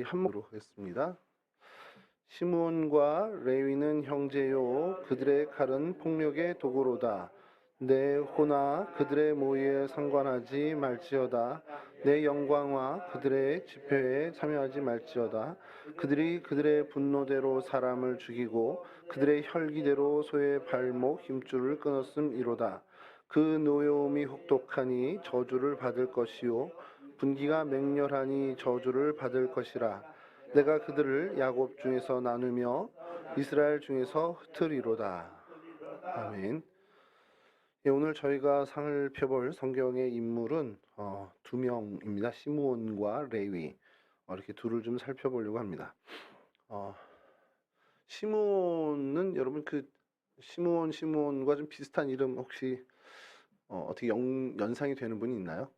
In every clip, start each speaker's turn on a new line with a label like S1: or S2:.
S1: 한목으로 하겠습니다. 시므온과 레위는 형제요, 그들의 칼은 폭력의 도구로다. 내 호나 그들의 모의에 상관하지 말지어다. 내 영광과 그들의 집회에 참여하지 말지어다. 그들이 그들의 분노대로 사람을 죽이고 그들의 혈기대로 소의 발목 힘줄을 끊었음이로다. 그 노여움이 혹독하니 저주를 받을 것이요 분기가 맹렬하니 저주를 받을 것이라. 내가 그들을 야곱 중에서 나누며 이스라엘 중에서 흩으리로다. 아멘. 예, 오늘 저희가 살펴볼 성경의 인물은 두 명입니다. 시므온과 레위. 이렇게 둘을 좀 살펴보려고 합니다. 시므온은 여러분 시므온과 좀 비슷한 이름 혹시 어떻게 연상이 되는 분이 있나요?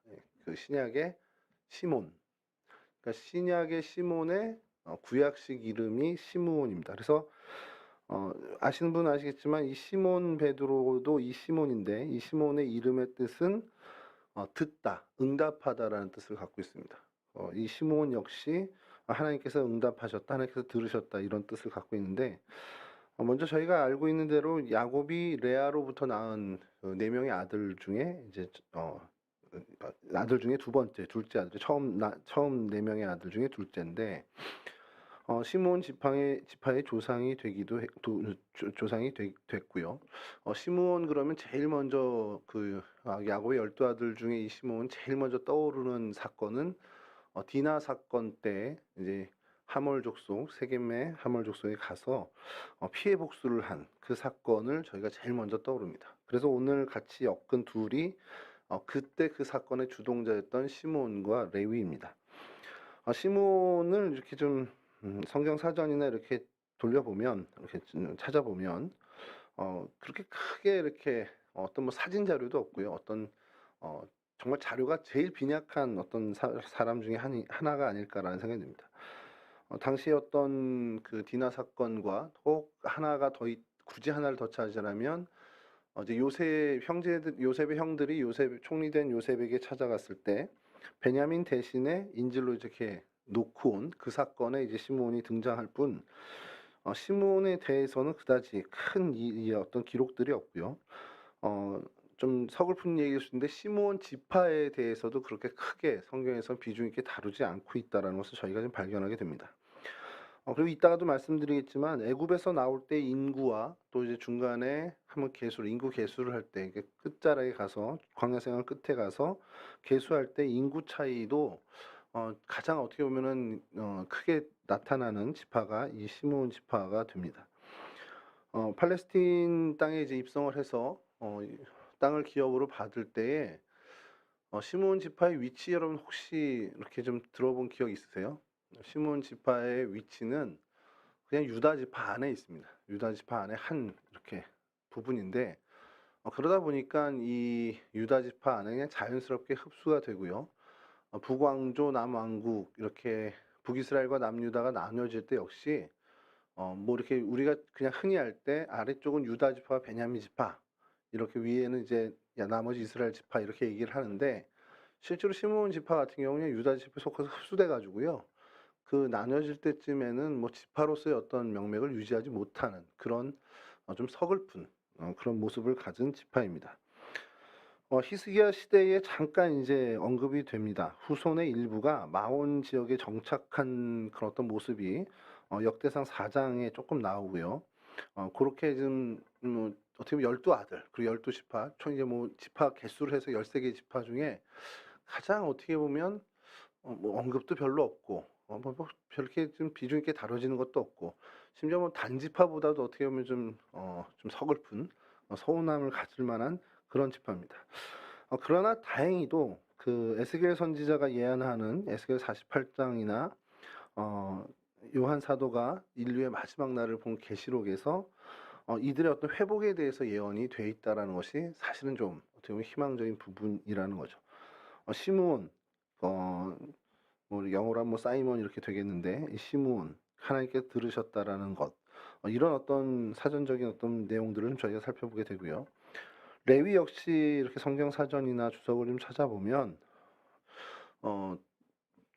S1: 예, 그 신약의 시몬. 그러니까 신약의 시몬의 구약식 이름이 시므온입니다. 그래서 아시는 분은 아시겠지만 이 시몬 베드로도 이 시몬인데 이 시몬의 이름의 뜻은 듣다, 응답하다라는 뜻을 갖고 있습니다. 이 시몬 역시 하나님께서 응답하셨다, 하나님께서 들으셨다 이런 뜻을 갖고 있는데 먼저 저희가 알고 있는 대로 야곱이 레아로부터 낳은 네 명의 아들 중에 이제 아들 중에 두 번째, 둘째 아들, 처음 네 명의 아들 중에 둘째인데 시므온 지파의 조상이 되기도 됐고요. 시므온 그러면 제일 먼저 야곱의 12아들 중에 이 시므온 제일 먼저 떠오르는 사건은 디나 사건 때 이제 하몰 족속 세겜의 하몰 족속에 가서 피해 복수를 한 그 사건을 저희가 제일 먼저 떠오릅니다. 그래서 오늘 같이 엮은 둘이 그때 그 사건의 주동자였던 시므온과 레위입니다. 시므온을 이렇게 좀 성경 사전이나 이렇게 돌려보면 이렇게 찾아보면 그렇게 크게 이렇게 어떤 뭐 사진 자료도 없고요. 어떤 정말 자료가 제일 빈약한 어떤 사람 중에 하나가 아닐까라는 생각이 듭니다. 당시 어떤 그 디나 사건과 혹 하나가 굳이 하나를 더 찾으자면 이제 요셉의 형들이 총리된 요셉에게 찾아갔을 때 베냐민 대신에 인질로 이렇게 놓고 온 그 사건에 이제 시므온이 등장할 뿐 시므온에 대해서는 그다지 큰 어떤 기록들이 없고요. 좀 서글픈 얘기일 수 있는데 시므온 지파에 대해서도 그렇게 크게 성경에서 비중 있게 다루지 않고 있다라는 것을 저희가 좀 발견하게 됩니다. 그리고 이따가도 말씀드리겠지만 애굽에서 나올 때 인구와 또 이제 중간에 한번 인구 계수를 할 때 끝자락에 가서 광야 생활 끝에 가서 계수할 때 인구 차이도 가장 어떻게 보면은 크게 나타나는 지파가 이 시므온 지파가 됩니다. 팔레스틴 땅에 이제 입성을 해서 땅을 기업으로 받을 때에 시므온 지파의 위치 여러분 혹시 이렇게 좀 들어본 기억 있으세요? 시므온 지파의 위치는 그냥 유다 지파 안에 있습니다. 유다 지파 안에 한 이렇게 부분인데 그러다 보니까 이 유다 지파 안에 그냥 자연스럽게 흡수가 되고요. 북왕조 남왕국 이렇게 북이스라엘과 남유다가 나뉘어질 때 역시 뭐 이렇게 우리가 그냥 흔히 할 때 아래쪽은 유다 지파와 베냐민 지파 이렇게 위에는 이제 나머지 이스라엘 지파 이렇게 얘기를 하는데 실제로 시므온 지파 같은 경우는 유다 지파에 속해서 흡수돼 가지고요. 그 나눠질 때쯤에는 뭐 지파로서의 어떤 명맥을 유지하지 못하는 그런 좀 서글픈 그런 모습을 가진 지파입니다. 히스기야 시대에 잠깐 이제 언급이 됩니다. 후손의 일부가 마온 지역에 정착한 그런 어떤 모습이 역대상 4장에 조금 나오고요. 그렇게 좀 어떻게 보면 12아들 그리고 12지파 총 이제 뭐 지파 개수를 해서 13개 지파 중에 가장 어떻게 보면 뭐 언급도 별로 없고 뭐 별렇게 좀 비중 있게 다뤄지는 것도 없고 심지어 뭐 단지파보다도 어떻게 보면 좀 서글픈 서운함을 가질 만한 그런 지파입니다. 그러나 다행히도 그 에스겔 선지자가 예언하는 에스겔 48장이나 요한 사도가 인류의 마지막 날을 본 계시록에서 이들의 어떤 회복에 대해서 예언이 돼 있다라는 것이 사실은 좀 어떻게 보면 희망적인 부분이라는 거죠. 시므온 뭐 영어로 하면 뭐 사이먼 이렇게 되겠는데 이 시므온 하나님께 들으셨다라는 것 이런 어떤 사전적인 어떤 내용들을 저희가 살펴보게 되고요. 레위 역시 이렇게 성경 사전이나 주석을 좀 찾아보면 어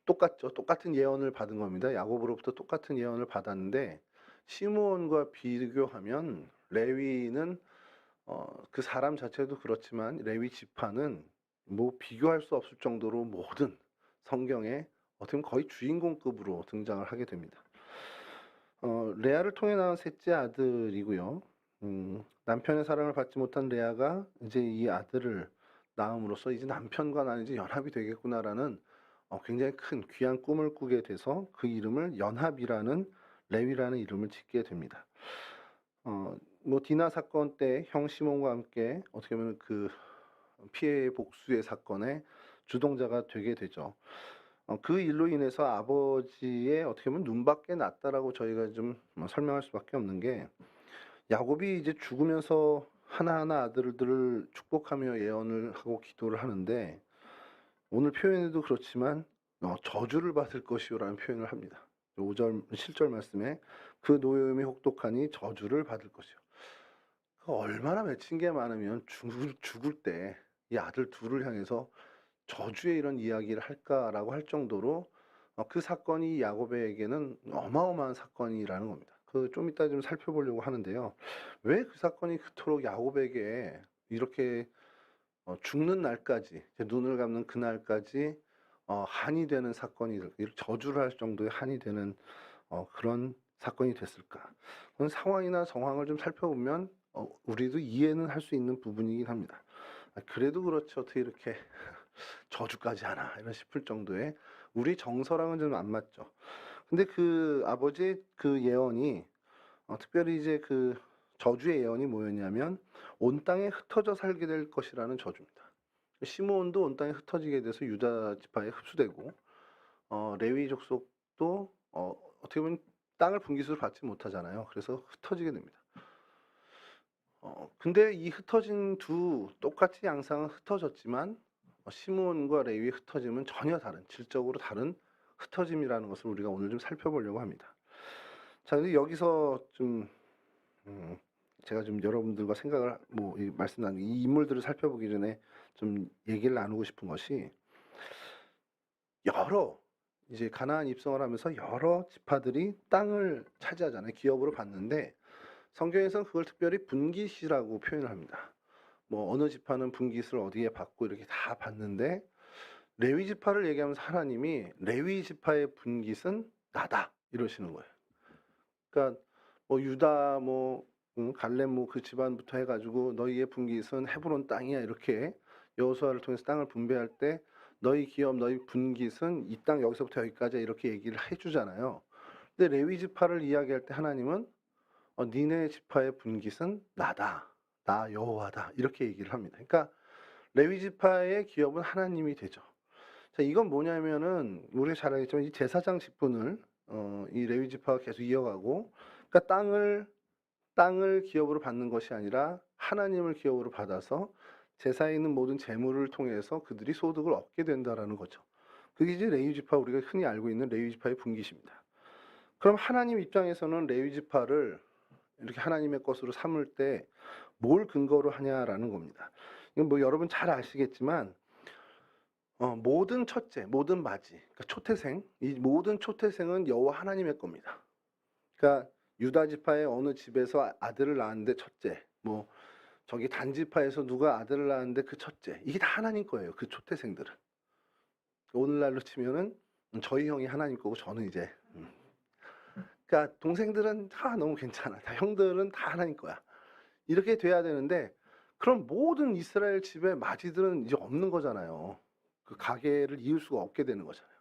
S1: 똑같죠. 똑같은 예언을 받은 겁니다. 야곱으로부터 똑같은 예언을 받았는데 시므온과 비교하면 레위는 그 사람 자체도 그렇지만 레위 지파는 뭐 비교할 수 없을 정도로 모든 성경에 어떻게 보면 거의 주인공급으로 등장을 하게 됩니다. 레아를 통해 낳은 셋째 아들이고요. 남편의 사랑을 받지 못한 레아가 이제 이 아들을 낳음으로써 이제 남편과 나는 이제 연합이 되겠구나라는 굉장히 큰 귀한 꿈을 꾸게 돼서 그 이름을 연합이라는 레위라는 이름을 짓게 됩니다. 뭐 디나 사건 때 형 시몬과 함께 어떻게 보면 그 피해 복수의 사건의 주동자가 되게 되죠. 그 일로 인해서 아버지의 어떻게 보면 눈밖에 났다라고 저희가 좀 설명할 수밖에 없는 게 야곱이 이제 죽으면서 하나하나 아들들을 축복하며 예언을 하고 기도를 하는데 오늘 표현에도 그렇지만 저주를 받을 것이요라는 표현을 합니다. 5절 7절 말씀에 그 노여움이 혹독하니 저주를 받을 것이요. 얼마나 맺힌 게 많으면 죽을 때 이 아들 둘을 향해서 저주의 이런 이야기를 할까라고 할 정도로 그 사건이 야곱에게는 어마어마한 사건이라는 겁니다. 그 좀 이따 좀 살펴보려고 하는데요. 왜 그 사건이 그토록 야곱에게 이렇게 죽는 날까지 눈을 감는 그날까지 한이 되는 사건이 저주를 할 정도의 한이 되는 그런 사건이 됐을까? 그런 상황이나 정황을 좀 살펴보면 우리도 이해는 할 수 있는 부분이긴 합니다. 그래도 그렇지 어떻게 이렇게 저주까지 하나 이런 싶을 정도의 우리 정서랑은 좀 안 맞죠. 근데 그 아버지의 그 예언이 특별히 이제 그 저주의 예언이 뭐였냐면 온 땅에 흩어져 살게 될 것이라는 저주입니다. 시므온도 온 땅에 흩어지게 돼서 유다 지파에 흡수되고 레위 족속도 어떻게 보면 땅을 분깃으로 받지 못하잖아요. 그래서 흩어지게 됩니다. 근데 이 흩어진 두 똑같이 양상은 흩어졌지만 시므온과 레위의 흩어짐은 전혀 다른 질적으로 다른 흩어짐이라는 것을 우리가 오늘 좀 살펴보려고 합니다. 자, 근데 여기서 좀 제가 좀 여러분들과 생각을 말씀 나누는 이 인물들을 살펴보기 전에 좀 얘기를 나누고 싶은 것이 여러 이제 가나안 입성을 하면서 여러 지파들이 땅을 차지하잖아요. 기업으로 받는데 성경에서는 그걸 특별히 분깃이라고 표현을 합니다. 뭐 어느 지파는 분깃을 어디에 받고 이렇게 다 받는데 레위 지파를 얘기하면서 하나님이 레위 지파의 분깃은 나다 이러시는 거예요. 그러니까 뭐 유다 갈렙 그 집안부터 해가지고 너희의 분깃은 헤브론 땅이야 이렇게 여호수아를 통해서 땅을 분배할 때 너희 기업 너희 분깃은 이 땅 여기서부터 여기까지 이렇게 얘기를 해주잖아요. 근데 레위 지파를 이야기할 때 하나님은 니네 지파의 분깃은 나다. 나 여호와다. 이렇게 얘기를 합니다. 그러니까 레위 지파의 기업은 하나님이 되죠. 자, 이건 뭐냐면은 우리가 잘 알겠지만 이 제사장 직분을 이 레위 지파가 계속 이어가고 그러니까 땅을 기업으로 받는 것이 아니라 하나님을 기업으로 받아서 제사에 있는 모든 재물을 통해서 그들이 소득을 얻게 된다라는 거죠. 그게 이제 레위 지파 우리가 흔히 알고 있는 레위 지파의 분깃입니다. 그럼 하나님 입장에서는 레위 지파를 이렇게 하나님의 것으로 삼을 때 뭘 근거로 하냐라는 겁니다. 이건 뭐 여러분 잘 아시겠지만 모든 첫째, 모든 맞이, 그러니까 초태생, 이 모든 초태생은 여호와 하나님의 겁니다. 그러니까 유다 지파의 어느 집에서 아들을 낳았는데 첫째, 뭐 저기 단 지파에서 누가 아들을 낳았는데 그 첫째, 이게 다 하나님 거예요. 그 초태생들은. 오늘날로 치면은 저희 형이 하나님 거고 저는 이제 그러니까 동생들은 다 너무 괜찮아. 다 형들은 다 하나님 거야. 이렇게 돼야 되는데 그럼 모든 이스라엘 집의 맞이들은 이제 없는 거잖아요. 그 가계를 이을 수가 없게 되는 거잖아요.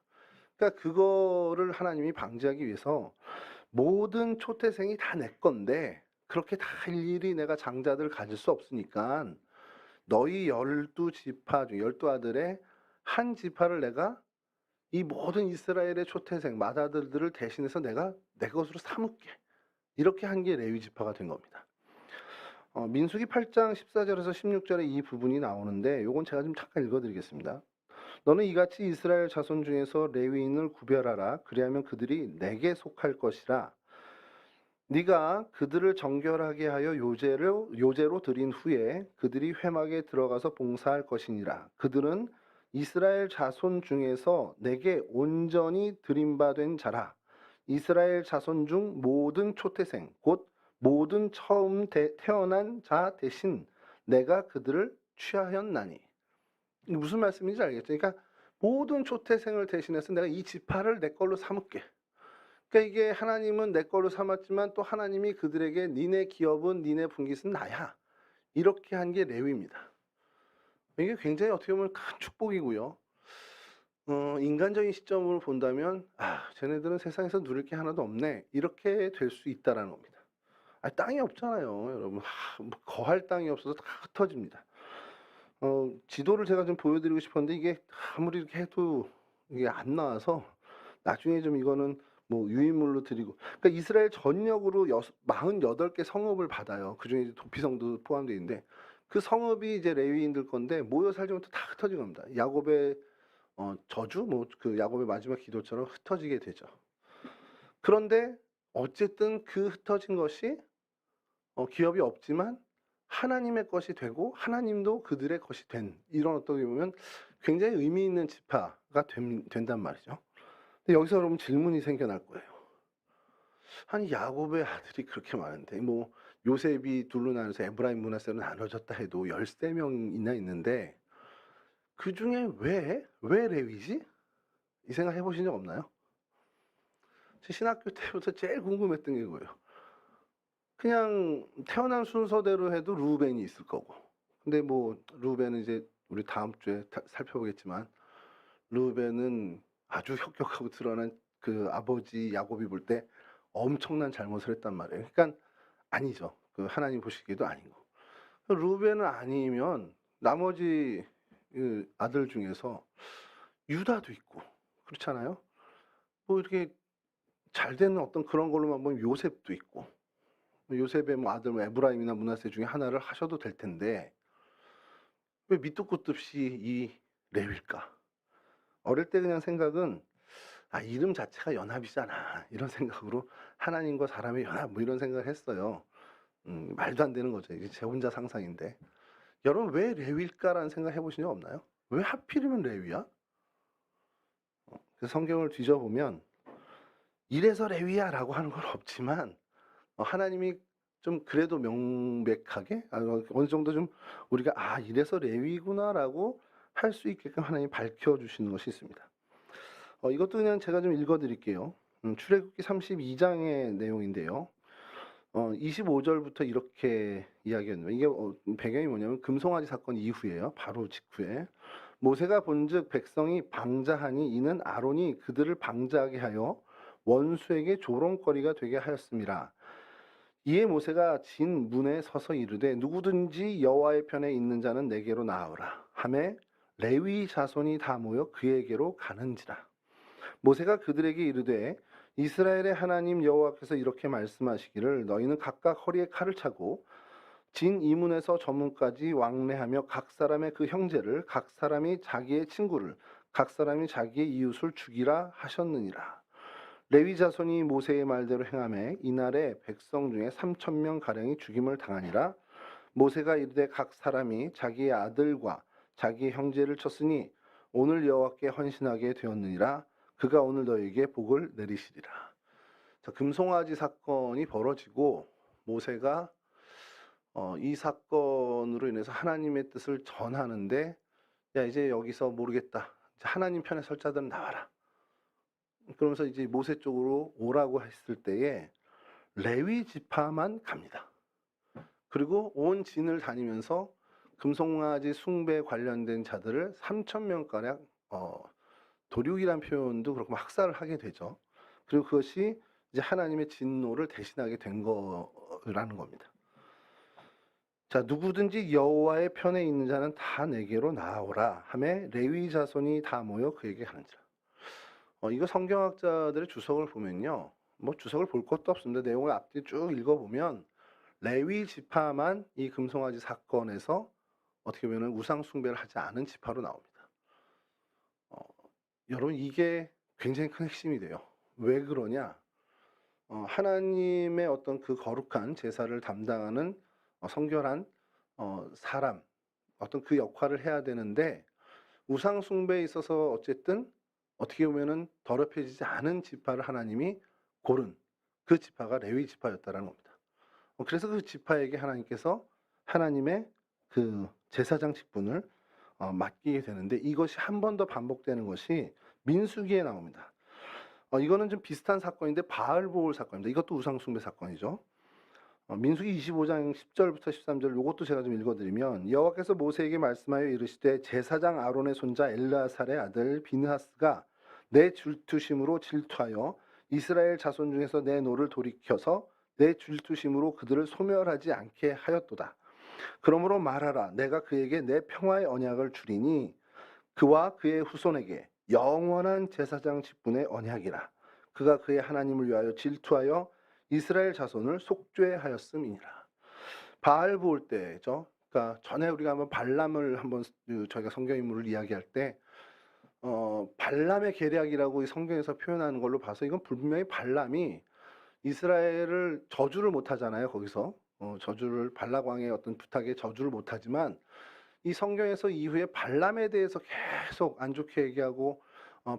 S1: 그러니까 그거를 하나님이 방지하기 위해서 모든 초태생이 다 내 건데 그렇게 다 일일이 내가 장자들 가질 수 없으니까 너희 12지파 중 12아들의 한 지파를 내가 이 모든 이스라엘의 초태생 맏아들들을 대신해서 내가 내 것으로 삼을게. 이렇게 한 게 레위 지파가 된 겁니다. 민수기 8장 14절에서 16절에 이 부분이 나오는데 요건 제가 좀 잠깐 읽어드리겠습니다. 너는 이같이 이스라엘 자손 중에서 레위인을 구별하라. 그리하면 그들이 내게 속할 것이라. 네가 그들을 정결하게 하여 요제로 드린 후에 그들이 회막에 들어가서 봉사할 것이니라. 그들은 이스라엘 자손 중에서 내게 온전히 드림바된 자라. 이스라엘 자손 중 모든 초태생 곧 모든 처음 태어난 자 대신 내가 그들을 취하였나니. 이게 무슨 말씀인지 알겠죠? 그러니까 모든 초태생을 대신해서 내가 이 지파를 내 걸로 삼을게. 그러니까 이게 하나님은 내 걸로 삼았지만 또 하나님이 그들에게 니네 기업은 니네 분깃은 나야. 이렇게 한 게 레위입니다. 이게 굉장히 어떻게 보면 큰 축복이고요. 인간적인 시점으로 본다면 쟤네들은 세상에서 누릴 게 하나도 없네. 이렇게 될 수 있다라는 겁니다. 땅이 없잖아요, 여러분. 뭐 거할 땅이 없어서 다 흩어집니다. 지도를 제가 좀 보여드리고 싶었는데 이게 아무리 이렇게 해도 이게 안 나와서 나중에 좀 이거는 뭐 유인물로 드리고. 그러니까 이스라엘 전역으로 48개 성읍을 받아요. 그중에 이제 도피성도 포함되어 있는데 그 성읍이 이제 레위인들 건데 모여 살지부터 다 흩어진 겁니다. 야곱의 저주, 뭐 그 야곱의 마지막 기도처럼 흩어지게 되죠. 그런데 어쨌든 그 흩어진 것이 기업이 없지만 하나님의 것이 되고 하나님도 그들의 것이 된, 이런 어떻게 보면 굉장히 의미 있는 지파가 된단 말이죠. 근데 여기서 여러분 질문이 생겨날 거예요. 아니 야곱의 아들이 그렇게 많은데 뭐 요셉이 둘로 나눠서 에브라임 므낫세로 나눠졌다 해도 13명이나 있는데 그 중에 왜 레위지? 이 생각 해보신 적 없나요? 제 신학교 때부터 제일 궁금했던 게 뭐예요? 그냥 태어난 순서대로 해도 루벤이 있을 거고, 근데 뭐 루벤은 이제 우리 다음 주에 살펴보겠지만 루벤은 아주 혁혁하고 드러난 그 아버지 야곱이 볼 때 엄청난 잘못을 했단 말이에요. 그러니까 아니죠. 그 하나님 보시기에도 아니고. 루벤은 아니면 나머지 그 아들 중에서 유다도 있고 그렇잖아요. 뭐 이렇게 잘 되는 어떤 그런 걸로만 보면 요셉도 있고, 요셉의 뭐 아들 뭐 에브라임이나 므낫세 중에 하나를 하셔도 될 텐데 왜 밑도 끝도 없이 이 레위일까? 어릴 때 그냥 생각은 이름 자체가 연합이잖아, 이런 생각으로 하나님과 사람의 연합 뭐 이런 생각을 했어요. 말도 안 되는 거죠. 이게 제 혼자 상상인데. 여러분 왜 레위일까라는 생각 해보신 적 없나요? 왜 하필이면 레위야? 그 성경을 뒤져보면 이래서 레위야라고 하는 건 없지만 하나님이 좀 그래도 명백하게 어느 정도 좀 우리가 이래서 레위구나라고 할 수 있게끔 하나님이 밝혀주시는 것이 있습니다. 이것도 그냥 제가 좀 읽어드릴게요. 출애굽기 32장의 내용인데요. 25절부터 이렇게 이야기했는데 이게 배경이 뭐냐면 금송아지 사건 이후에요. 바로 직후에 모세가 본즉 백성이 방자하니 이는 아론이 그들을 방자하게 하여 원수에게 조롱거리가 되게 하였습니다. 이에 모세가 진 문에 서서 이르되 누구든지 여호와의 편에 있는 자는 내게로 나아오라 하매 레위 자손이 다 모여 그에게로 가는지라. 모세가 그들에게 이르되 이스라엘의 하나님 여호와께서 이렇게 말씀하시기를 너희는 각각 허리에 칼을 차고 진 이문에서 저문까지 왕래하며 각 사람의 그 형제를 각 사람이 자기의 친구를 각 사람이 자기의 이웃을 죽이라 하셨느니라. 레위 자손이 모세의 말대로 행하매 이날에 백성 중에 3,000명 가량이 죽임을 당하니라. 모세가 이르되 각 사람이 자기의 아들과 자기의 형제를 쳤으니 오늘 여호와께 헌신하게 되었느니라. 그가 오늘 너희에게 복을 내리시리라. 자, 금송아지 사건이 벌어지고 모세가 이 사건으로 인해서 하나님의 뜻을 전하는데 야 이제 여기서 모르겠다. 이제 하나님 편에 설 자들은 나와라. 그러면서 이제 모세 쪽으로 오라고 했을 때에 레위 지파만 갑니다. 그리고 온 진을 다니면서 금송아지 숭배에 관련된 자들을 3,000명가량 도륙이란 표현도 그렇고 학살을 하게 되죠. 그리고 그것이 이제 하나님의 진노를 대신하게 된 거라는 겁니다. 자, 누구든지 여호와의 편에 있는 자는 다 내게로 나아오라 하매 레위 자손이 다 모여 그에게 가는지라. 이거 성경학자들의 주석을 보면요, 뭐 주석을 볼 것도 없습니다. 내용을 앞뒤 쭉 읽어보면 레위 지파만 이 금송아지 사건에서 어떻게 보면 우상 숭배를 하지 않은 지파로 나옵니다. 여러분 이게 굉장히 큰 핵심이 돼요. 왜 그러냐? 하나님의 어떤 그 거룩한 제사를 담당하는 성결한 사람, 어떤 그 역할을 해야 되는데 우상 숭배에 있어서 어쨌든 어떻게 보면은 더럽혀지지 않은 지파를 하나님이 고른 그 지파가 레위 지파였다라는 겁니다. 그래서 그 지파에게 하나님께서 하나님의 그 제사장 직분을 맡기게 되는데, 이것이 한 번 더 반복되는 것이 민수기에 나옵니다. 이거는 좀 비슷한 사건인데 바알보올 사건입니다. 이것도 우상 숭배 사건이죠. 민수기 25장 10절부터 13절, 요것도 제가 좀 읽어드리면, 여호와께서 모세에게 말씀하여 이르시되 제사장 아론의 손자 엘르아살의 아들 비느하스가 내 질투심으로 질투하여 이스라엘 자손 중에서 내 노를 돌이켜서 내 질투심으로 그들을 소멸하지 않게 하였도다. 그러므로 말하라, 내가 그에게 내 평화의 언약을 주리니 그와 그의 후손에게 영원한 제사장 직분의 언약이라. 그가 그의 하나님을 위하여 질투하여 이스라엘 자손을 속죄하였음이니라. 바알 보올 때죠. 그러니까 전에 우리가 한번 발람을 한번 저희가 성경 인물을 이야기할 때 발람의 계략이라고 이 성경에서 표현하는 걸로 봐서 이건 분명히 발람이 이스라엘을 저주를 못 하잖아요. 거기서 저주를 발락 왕의 어떤 부탁에 저주를 못 하지만 이 성경에서 이후에 발람에 대해서 계속 안 좋게 얘기하고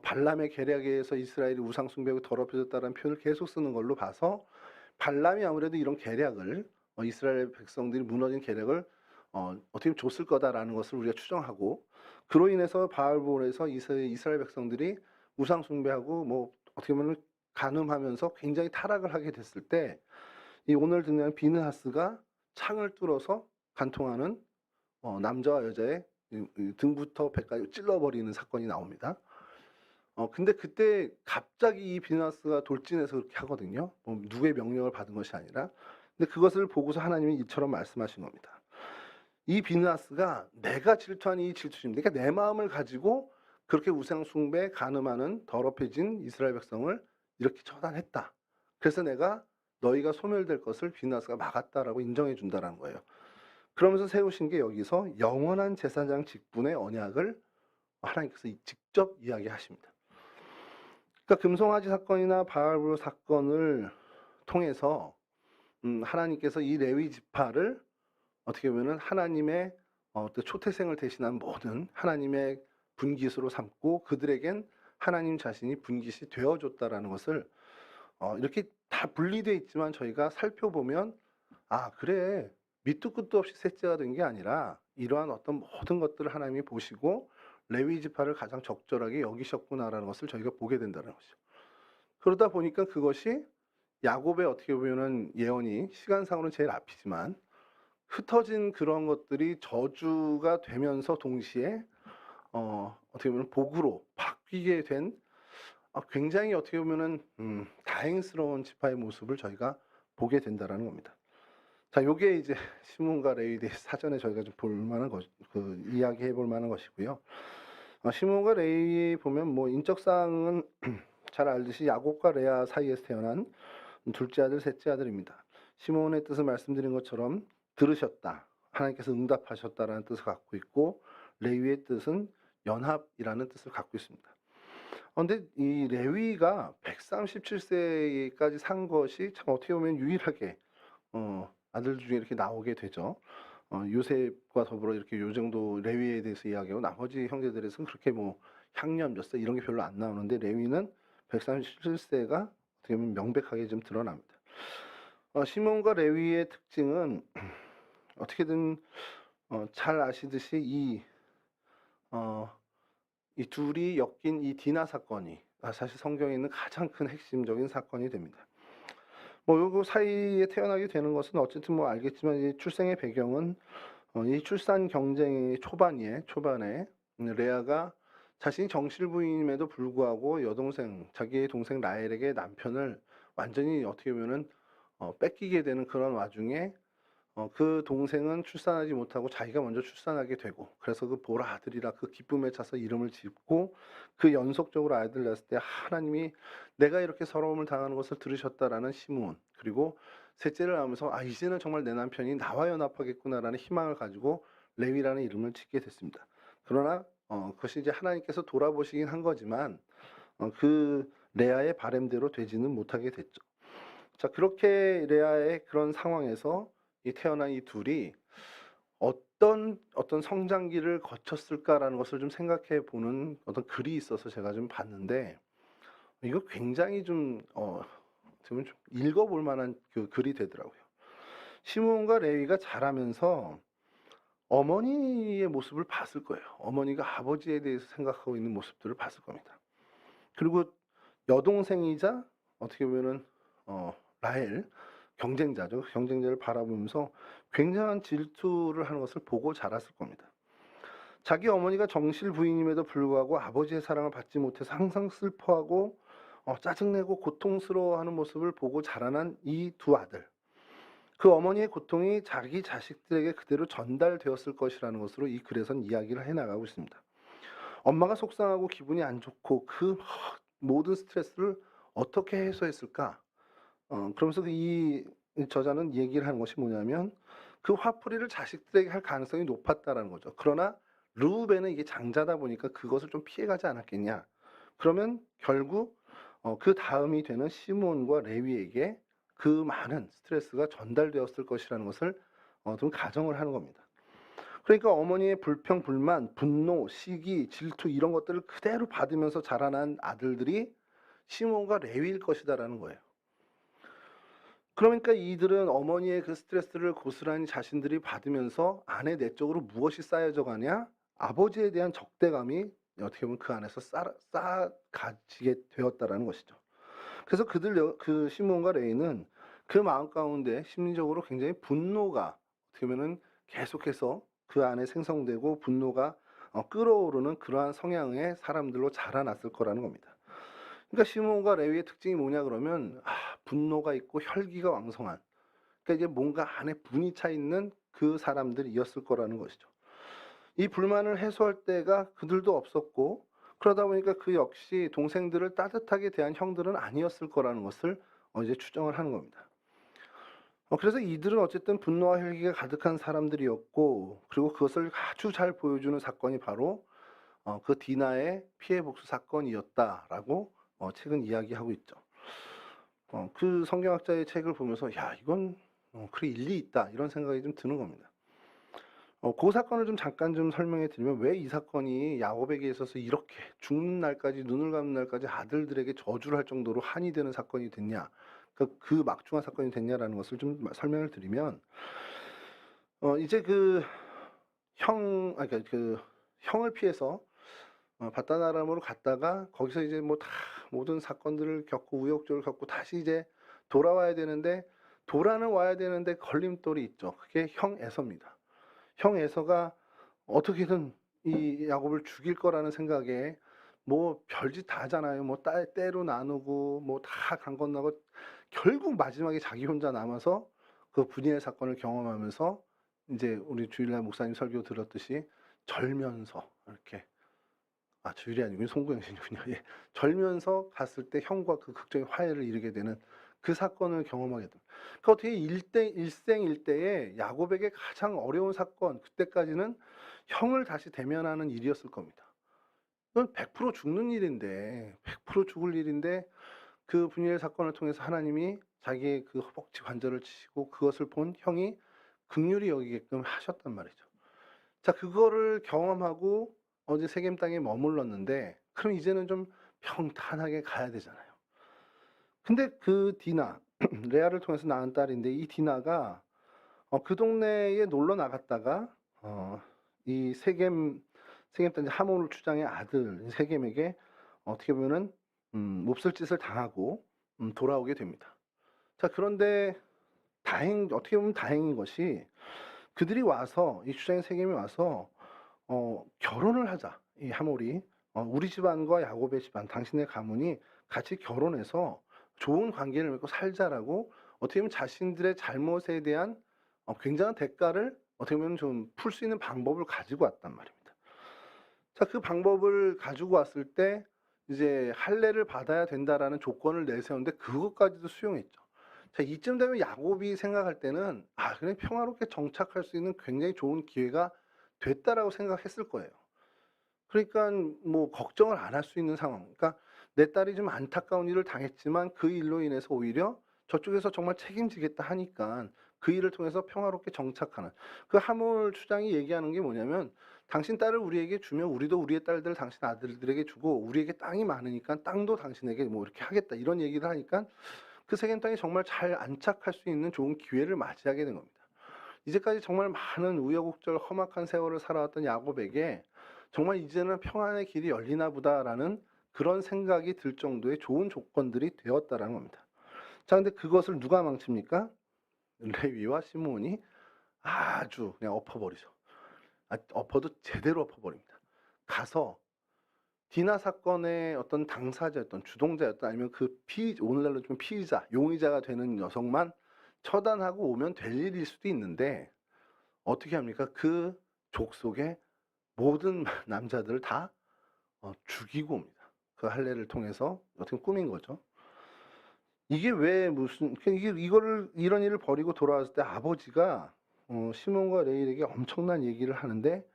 S1: 발람의 계략에 의해서 이스라엘이 우상 숭배하고 더럽혀졌다는 표현을 계속 쓰는 걸로 봐서 발람이 아무래도 이런 계략을 이스라엘 백성들이 무너진 계략을 어떻게 보면 줬을 거다라는 것을 우리가 추정하고, 그로 인해서 바알볼에서 이스라엘 백성들이 우상 숭배하고 뭐 어떻게 보면 간음하면서 굉장히 타락을 하게 됐을 때, 이 오늘 등장하는 비느하스가 창을 뚫어서 간통하는 남자와 여자의 등부터 배까지 찔러버리는 사건이 나옵니다. 근데 그때 갑자기 이 비느하스가 돌진해서 그렇게 하거든요. 누구의 명령을 받은 것이 아니라. 근데 그것을 보고서 하나님이 이처럼 말씀하신 겁니다. 이 비느하스가 내가 질투한 이 질투심, 그러니까 내 마음을 가지고 그렇게 우상 숭배, 간음하는 더럽혀진 이스라엘 백성을 이렇게 처단했다. 그래서 내가 너희가 소멸될 것을 비느하스가 막았다라고 인정해 준다라는 거예요. 그러면서 세우신 게 여기서 영원한 제사장 직분의 언약을 하나님께서 직접 이야기하십니다. 그러니까 금송아지 사건이나 바알볼 사건을 통해서 하나님께서 이 레위 지파를 어떻게 보면은 하나님의 초태생을 대신한 모든 하나님의 분깃으로 삼고 그들에겐 하나님 자신이 분깃이 되어줬다라는 것을 이렇게 다 분리되어 있지만 저희가 살펴보면, 아 그래, 밑도 끝도 없이 셋째가 된 게 아니라 이러한 어떤 모든 것들을 하나님이 보시고 레위 지파를 가장 적절하게 여기셨구나라는 것을 저희가 보게 된다는 것이죠. 그러다 보니까 그것이 야곱의 어떻게 보면은 예언이 시간상으로는 제일 앞이지만 흩어진 그런 것들이 저주가 되면서 동시에 어떻게 보면 복으로 바뀌게 된 굉장히 어떻게 보면은 다행스러운 지파의 모습을 저희가 보게 된다라는 겁니다. 자, 요게 이제 시몬과 레위에 대해 사전에 저희가 좀 볼 만한 것, 이야기해 볼 만한 것이고요. 시몬과 레위 보면 뭐 인적사항은 잘 알듯이 야곱과 레아 사이에서 태어난 둘째 아들, 셋째 아들입니다. 시몬의 뜻을 말씀드린 것처럼 들으셨다, 하나님께서 응답하셨다라는 뜻을 갖고 있고, 레위의 뜻은 연합이라는 뜻을 갖고 있습니다. 그런데 이 레위가 137세까지 산 것이 참 어떻게 보면 유일하게 아들 중에 이렇게 나오게 되죠. 요셉과 더불어 이렇게 요 정도 레위에 대해서 이야기하고 나머지 형제들에서는 그렇게 뭐 향년 몇 세 이런 게 별로 안 나오는데 레위는 137세가 어떻게 보면 명백하게 좀 드러납니다. 시몬과 레위의 특징은 어떻게든 잘 아시듯이 이 둘이 엮인 이 디나 사건이 사실 성경에 있는 가장 큰 핵심적인 사건이 됩니다. 뭐 요거 사이에 태어나게 되는 것은 어쨌든 뭐 알겠지만 이 출생의 배경은 이 출산 경쟁의 초반에 레아가 자신이 정실부인임에도 불구하고 여동생, 자기의 동생 라헬에게 남편을 완전히 어떻게 보면은 뺏기게 되는 그런 와중에 그 동생은 출산하지 못하고 자기가 먼저 출산하게 되고, 그래서 그 보라 아들이라 그 기쁨에 차서 이름을 짓고, 그 연속적으로 아이들 낳았을 때 하나님이 내가 이렇게 서러움을 당하는 것을 들으셨다라는 시므온, 그리고 셋째를 낳으면서 이제는 정말 내 남편이 나와 연합하겠구나라는 희망을 가지고 레위라는 이름을 짓게 됐습니다. 그러나 그것이 이제 하나님께서 돌아보시긴 한 거지만 그 레아의 바램대로 되지는 못하게 됐죠. 자, 그렇게 레아의 그런 상황에서 태어난 이 둘이 어떤 성장기를 거쳤을까라는 것을 좀 생각해 보는 어떤 글이 있어서 제가 좀 봤는데, 이거 굉장히 좀 좀 읽어 볼 만한 그 글이 되더라고요. 시므온과 레위가 자라면서 어머니의 모습을 봤을 거예요. 어머니가 아버지에 대해서 생각하고 있는 모습들을 봤을 겁니다. 그리고 여동생이자 어떻게 보면은 라헬, 경쟁자죠. 경쟁자를 바라보면서 굉장한 질투를 하는 것을 보고 자랐을 겁니다. 자기 어머니가 정실 부인임에도 불구하고 아버지의 사랑을 받지 못해서 항상 슬퍼하고 짜증내고 고통스러워하는 모습을 보고 자라난 이 두 아들. 그 어머니의 고통이 자기 자식들에게 그대로 전달되었을 것이라는 것으로 이 글에선 이야기를 해나가고 있습니다. 엄마가 속상하고 기분이 안 좋고 그 모든 스트레스를 어떻게 해소했을까? 그러면서 이 저자는 얘기를 하는 것이 뭐냐면, 그 화풀이를 자식들에게 할 가능성이 높았다라는 거죠. 그러나 르우벤은 이게 장자다 보니까 그것을 좀 피해가지 않았겠냐. 그러면 결국 그 다음이 되는 시므온과 레위에게 그 많은 스트레스가 전달되었을 것이라는 것을 좀 가정을 하는 겁니다. 그러니까 어머니의 불평, 불만, 분노, 시기, 질투 이런 것들을 그대로 받으면서 자라난 아들들이 시므온과 레위일 것이다라는 거예요. 그러니까 이들은 어머니의 그 스트레스를 고스란히 자신들이 받으면서 안에 내적으로 무엇이 쌓여져 가냐? 아버지에 대한 적대감이 어떻게 보면 그 안에서 쌓아가지게 되었다라는 것이죠. 그래서 그 시므온과 레위는 그 마음 가운데 심리적으로 굉장히 분노가 어떻게 보면은 계속해서 그 안에 생성되고 분노가 끓어오르는 그러한 성향의 사람들로 자라났을 거라는 겁니다. 그러니까 시므온과 레위의 특징이 뭐냐 그러면 분노가 있고 혈기가 왕성한, 그러니까 이제 뭔가 안에 분이 차 있는 그 사람들이었을 거라는 것이죠. 이 불만을 해소할 때가 그들도 없었고, 그러다 보니까 그 역시 동생들을 따뜻하게 대한 형들은 아니었을 거라는 것을 이제 추정을 하는 겁니다. 그래서 이들은 어쨌든 분노와 혈기가 가득한 사람들이었고, 그리고 그것을 아주 잘 보여주는 사건이 바로 그 디나의 피해 복수 사건이었다라고 책은 이야기하고 있죠. 그 성경학자의 책을 보면서 야 이건 그래 일리 있다 이런 생각이 좀 드는 겁니다. 그 사건을 좀 잠깐 좀 설명해 드리면, 왜 이 사건이 야곱에게 있어서 이렇게 죽는 날까지, 눈을 감는 날까지 아들들에게 저주를 할 정도로 한이 되는 사건이 됐냐, 그 막중한 사건이 됐냐라는 것을 좀 설명을 드리면, 이제 그러니까 그 형을 피해서 바다나람으로 갔다가 거기서 이제 뭐 다 모든 사건들을 겪고 우여곡절을 겪고 다시 이제 돌아와야 되는데, 돌아는 와야 되는데 걸림돌이 있죠. 그게 형 에서입니다. 형 에서가 어떻게든 이 야곱을 죽일 거라는 생각에 뭐 별짓 다 하잖아요. 뭐 때로 나누고 뭐 다 강 건너고, 결국 마지막에 자기 혼자 남아서 그 분이엘 사건을 경험하면서 이제 우리 주일날 목사님 설교 들었듯이 절면서 이렇게, 주일이 아니고 송구영신이군요. 예. 절면서 갔을 때 형과 그 극적인 화해를 이루게 되는 그 사건을 경험하게 됩니다. 그러니까 어떻게 일생일대에 야곱에게 가장 어려운 사건, 그때까지는 형을 다시 대면하는 일이었을 겁니다. 이건 100% 죽는 일인데, 100% 죽을 일인데, 그 분이엘 사건을 통해서 하나님이 자기의 그 허벅지 관절을 치시고 그것을 본 형이 긍휼히 여기게끔 하셨단 말이죠. 자, 그거를 경험하고 어제 세겜 땅에 머물렀는데, 그럼 이제는 좀 평탄하게 가야 되잖아요. 근데 그 디나, 레아를 통해서 낳은 딸인데, 이 디나가 그 동네에 놀러 나갔다가 이 세겜 땅 하몬을 추장의 아들 세겜에게 어떻게 보면은 몹쓸 짓을 당하고 돌아오게 됩니다. 자, 그런데 어떻게 보면 다행인 것이, 그들이 와서 이 추장의 세겜이 와서 결혼을 하자. 이 하몰이 우리 집안과 야곱의 집안, 당신의 가문이 같이 결혼해서 좋은 관계를 맺고 살자라고, 어떻게 보면 자신들의 잘못에 대한 굉장한 대가를 어떻게 보면 좀 풀 수 있는 방법을 가지고 왔단 말입니다. 자, 그 방법을 가지고 왔을 때 이제 할례를 받아야 된다라는 조건을 내세웠는데 그것까지도 수용했죠. 자, 이쯤 되면 야곱이 생각할 때는 그냥 평화롭게 정착할 수 있는 굉장히 좋은 기회가 됐다라고 생각했을 거예요. 그러니까 뭐 걱정을 안 할 수 있는 상황. 그러니까 내 딸이 좀 안타까운 일을 당했지만 그 일로 인해서 오히려 저쪽에서 정말 책임지겠다 하니까 그 일을 통해서 평화롭게 정착하는 그 하물 추장이 얘기하는 게 뭐냐면 당신 딸을 우리에게 주면 우리도 우리의 딸들을 당신 아들들에게 주고 우리에게 땅이 많으니까 땅도 당신에게 뭐 이렇게 하겠다 이런 얘기를 하니까 그 세겜 땅이 정말 잘 안착할 수 있는 좋은 기회를 맞이하게 된 겁니다. 이제까지 정말 많은 우여곡절 험악한 세월을 살아왔던 야곱에게 정말 이제는 평안의 길이 열리나 보다라는 그런 생각이 들 정도의 좋은 조건들이 되었다라는 겁니다. 자, 근데 그것을 누가 망칩니까? 레위와 시므온이 아주 그냥 엎어버리죠. 엎어도 제대로 엎어버립니다. 가서 디나 사건의 어떤 당사자였던 주동자였던 아니면 그 오늘날로 좀 피의자, 용의자가 되는 여성만 처단하고 오면 될 일일 수도 있는데 어떻게 합니까? 그 족속의 모든 남자들을 다 죽이고 옵니다. 그 할례를 통해서 어떻게 꾸민 거죠. 이게 왜 무슨 이거를 이런 일을 벌이고 돌아왔을 때 아버지가 시몬과 레위에게 엄청난 얘기를 하는데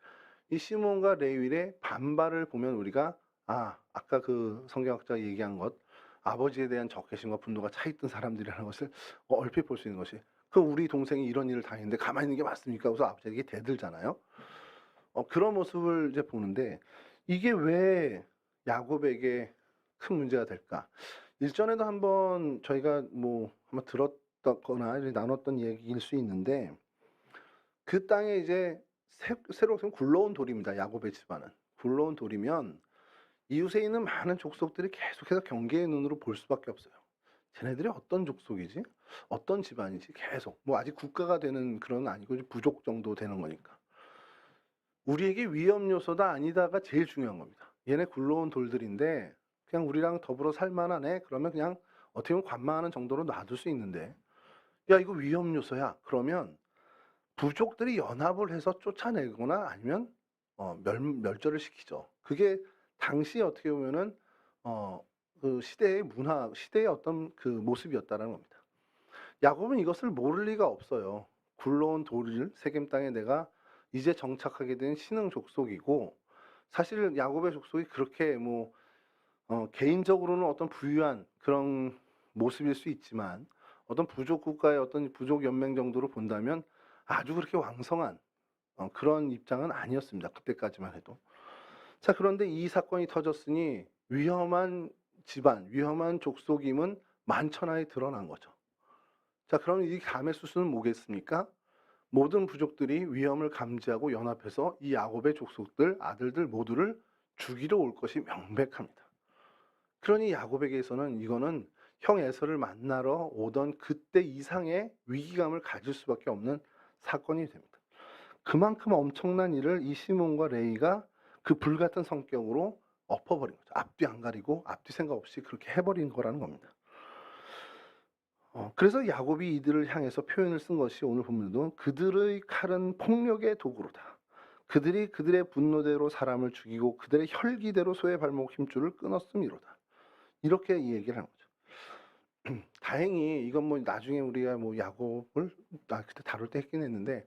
S1: 이 시몬과 레위의 반발을 보면 우리가 아까 그 성경학자가 얘기한 것 아버지에 대한 적개심과 분노가 차있던 사람들이라는 것을 얼핏 볼 수 있는 것이 그 우리 동생이 이런 일을 당했는데 가만히 있는 게 맞습니까? 그래서 아버지에게 대들잖아요. 그런 모습을 이제 보는데 이게 왜 야곱에게 큰 문제가 될까? 일전에도 한번 저희가 뭐 한번 들었거나 나눴던 얘기일 수 있는데 그 땅에 이제 새로 굴러온 돌입니다. 야곱의 집안은 굴러온 돌이면 이웃에 있는 많은 족속들이 계속해서 경계의 눈으로 볼 수밖에 없어요. 쟤네들이 어떤 족속이지? 어떤 집안이지? 계속 뭐 아직 국가가 되는 그런 아니고 부족 정도 되는 거니까 우리에게 위험 요소다 아니다가 제일 중요한 겁니다. 얘네 굴러온 돌들인데 그냥 우리랑 더불어 살만하네 그러면 그냥 어떻게 보면 관망하는 정도로 놔둘 수 있는데 야 이거 위험 요소야 그러면 부족들이 연합을 해서 쫓아내거나 아니면 멸절을 시키죠. 그게 당시 어떻게 보면은 그 시대의 문화, 시대의 어떤 그 모습이었다라는 겁니다. 야곱은 이것을 모를 리가 없어요. 굴러온 돌을 세겜 땅에 내가 이제 정착하게 된 신흥 족속이고 사실 야곱의 족속이 그렇게 뭐 개인적으로는 어떤 부유한 그런 모습일 수 있지만 어떤 부족 국가의 어떤 부족 연맹 정도로 본다면 아주 그렇게 왕성한 그런 입장은 아니었습니다. 그때까지만 해도. 자, 그런데 이 사건이 터졌으니 위험한 집안, 위험한 족속임은 만천하에 드러난 거죠. 자, 그럼 이 감의 수수는 뭐겠습니까? 모든 부족들이 위험을 감지하고 연합해서 이 야곱의 족속들, 아들들 모두를 죽이러 올 것이 명백합니다. 그러니 야곱에게서는 이거는 형 에서를 만나러 오던 그때 이상의 위기감을 가질 수밖에 없는 사건이 됩니다. 그만큼 엄청난 일을 이 시몬과 레이가 그 불같은 성격으로 엎어버린 거죠. 앞뒤 안 가리고 앞뒤 생각 없이 그렇게 해버린 거라는 겁니다. 그래서 야곱이 이들을 향해서 표현을 쓴 것이 오늘 본문에도 그들의 칼은 폭력의 도구로다. 그들이 그들의 분노대로 사람을 죽이고 그들의 혈기대로 소의 발목 힘줄을 끊었음이로다. 이렇게 이 얘기를 하는 거죠. 다행히 이건 뭐 나중에 우리가 뭐 야곱을 그때 다룰 때 했긴 했는데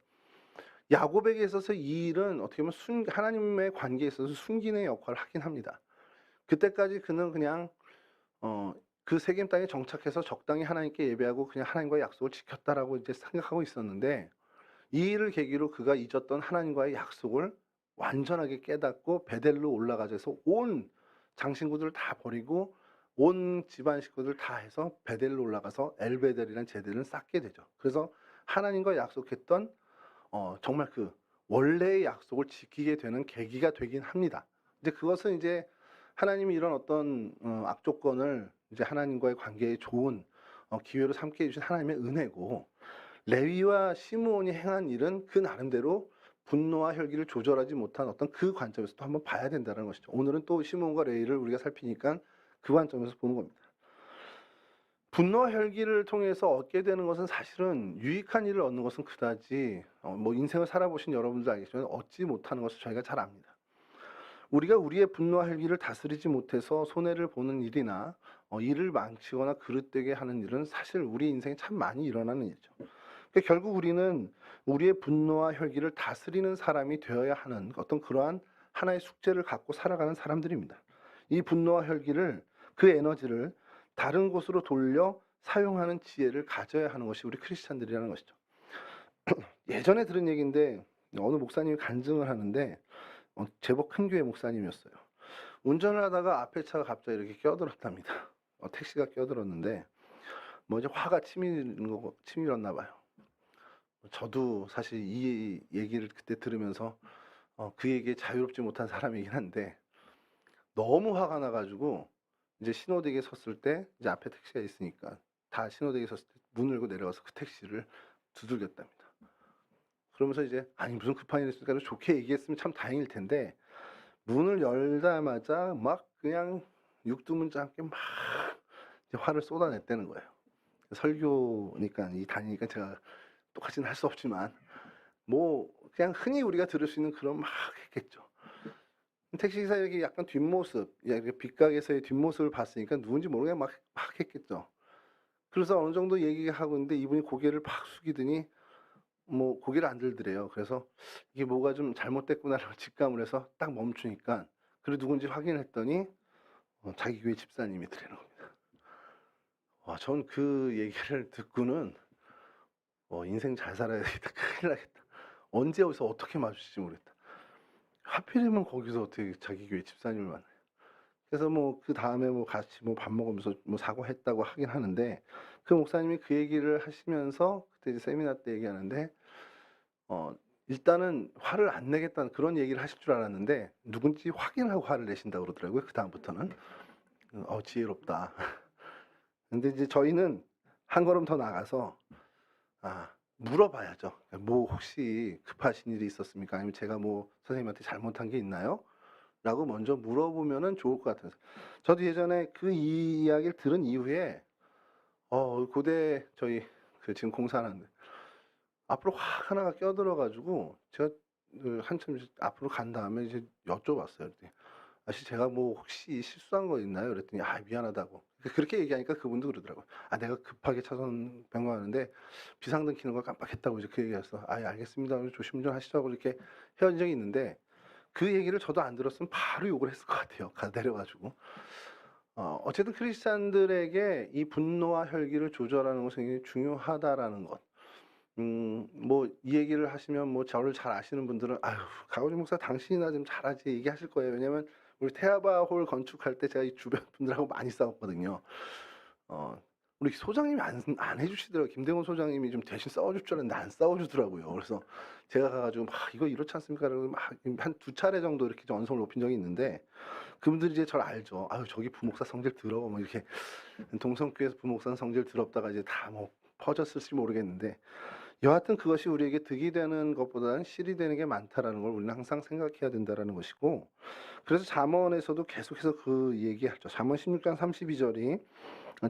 S1: 야곱에게 있어서 이 일은 어떻게 보면 하나님의 관계에 있어서 순기능의 역할을 하긴 합니다. 그때까지 그는 그냥 그 세겜 땅에 정착해서 적당히 하나님께 예배하고 그냥 하나님과의 약속을 지켰다라고 이제 생각하고 있었는데 이 일을 계기로 그가 잊었던 하나님과의 약속을 완전하게 깨닫고 베델로 올라가서 온 장신구들을 다 버리고 온 집안 식구들 다 해서 베델로 올라가서 엘베델이라는 제단을 쌓게 되죠. 그래서 하나님과 약속했던 정말 그 원래의 약속을 지키게 되는 계기가 되긴 합니다. 이제 그것은 이제 하나님이 이런 어떤 악조건을 이제 하나님과의 관계에 좋은 기회로 삼게 해주신 하나님의 은혜고 레위와 시므온이 행한 일은 그 나름대로 분노와 혈기를 조절하지 못한 어떤 그 관점에서 또 한번 봐야 된다는 것이죠. 오늘은 또 시므온과 레위를 우리가 살피니까 그 관점에서 보는 겁니다. 분노와 혈기를 통해서 얻게 되는 것은 사실은 유익한 일을 얻는 것은 그다지 뭐 인생을 살아보신 여러분들 알겠지만 얻지 못하는 것을 저희가 잘 압니다. 우리가 우리의 분노와 혈기를 다스리지 못해서 손해를 보는 일이나 일을 망치거나 그릇되게 하는 일은 사실 우리 인생에 참 많이 일어나는 일이죠. 그러니까 결국 우리는 우리의 분노와 혈기를 다스리는 사람이 되어야 하는 어떤 그러한 하나의 숙제를 갖고 살아가는 사람들입니다. 이 분노와 혈기를 그 에너지를 다른 곳으로 돌려 사용하는 지혜를 가져야 하는 것이 우리 크리스찬들이라는 것이죠. 예전에 들은 얘기인데 어느 목사님이 간증을 하는데 제법 큰 교회 목사님이었어요. 운전을 하다가 앞에 차가 갑자기 이렇게 껴들었답니다. 택시가 껴들었는데 뭐 이제 화가 치밀었나 봐요. 저도 사실 이 얘기를 그때 들으면서 그 얘기에 자유롭지 못한 사람이긴 한데 너무 화가 나 가지고 이제 신호대기에 섰을 때 이제 앞에 택시가 있으니까 다 신호대기에 섰을 때 문 열고 내려가서 그 택시를 두들겼답니다. 그러면서 이제 아니 무슨 급한 일이 있으니까 좋게 얘기했으면 참 다행일 텐데 문을 열자마자 막 그냥 육두문자 함께 막 이제 화를 쏟아냈다는 거예요. 설교니까 이 다니니까 제가 똑같이는 할 수 없지만 뭐 그냥 흔히 우리가 들을 수 있는 그런 막 했겠죠. 택시기사에게 약간 뒷모습, 빗각에서의 뒷모습을 봤으니까 누군지 모르게 막 했겠죠. 그래서 어느 정도 얘기하고 있는데 이분이 고개를 팍 숙이더니 뭐 고개를 안 들더래요. 그래서 이게 뭐가 좀 잘못됐구나라고 직감을 해서 딱 멈추니까 그래 누군지 확인했더니 자기 교회 집사님이더라는 겁니다. 전 그 얘기를 듣고는 인생 잘 살아야 되겠다. 큰일 나겠다. 언제 어디서 어떻게 마주칠지 모르겠다. 하필이면 거기서 어떻게 자기 교회 집사님을 만나요. 그래서 뭐 그다음에 뭐 같이 뭐 밥 먹으면서 뭐 사과했다고 하긴 하는데 그 목사님이 그 얘기를 하시면서 그때 이제 세미나 때 얘기하는데 일단은 화를 안 내겠다는 그런 얘기를 하실 줄 알았는데 누군지 확인하고 화를 내신다고 그러더라고요. 그다음부터는. 지혜롭다. 근데 이제 저희는 한 걸음 더 나가서 물어봐야죠. 뭐 혹시 급하신 일이 있었습니까? 아니면 제가 뭐 선생님한테 잘못한 게 있나요? 라고 먼저 물어보면은 좋을 것 같아서. 저도 예전에 그 이야기를 들은 이후에 고대 저희 지금 공사하는데 앞으로 확 하나가 껴들어 가지고 제가 한참 이제 앞으로 간 다음에 이제 여쭤봤어요. 그랬더니 아저씨 제가 뭐 혹시 실수한 거 있나요? 그랬더니 미안하다고. 그렇게 얘기하니까 그분도 그러더라고요. 내가 급하게 차선 변경하는데 비상등 켜는 걸 깜빡했다고 이제 그 얘기해서 예 알겠습니다. 조심운전하시라고 이렇게 헤어진 적이 있는데 그 얘기를 저도 안 들었으면 바로 욕을 했을 것 같아요. 내려 가지고. 어쨌든 크리스찬들에게 이 분노와 혈기를 조절하는 것은 굉장히 중요하다라는 것. 뭐 이 얘기를 하시면 뭐 저를 잘 아시는 분들은 "아유 강호준 목사 당신이나 좀 잘하지." 얘기하실 거예요. 왜냐면 우리 태아바홀 건축할 때 제가 이 주변 분들하고 많이 싸웠거든요. 어 우리 소장님이 안 해 주시더라고요. 김대곤 소장님이 좀 대신 싸워 줄 줄 알았는데 안 싸워 주더라고요. 그래서 제가 가 가지고 막 "이거 이렇지 않습니까?" 그러고 막 한 두 차례 정도 이렇게 좀 언성을 높인 적이 있는데 그분들이 이제 저를 알죠. "아유 저기 부목사 성질 더러워." 뭐 이렇게 동성교회에서 부목사는 성질 더럽다가 이제 다 뭐 퍼졌을지 모르겠는데 여하튼 그것이 우리에게 득이 되는 것보다는 실이 되는 게 많다라는 걸 우리는 항상 생각해야 된다라는 것이고 그래서 잠언에서도 계속해서 그 얘기하죠. 잠언 16장 32절이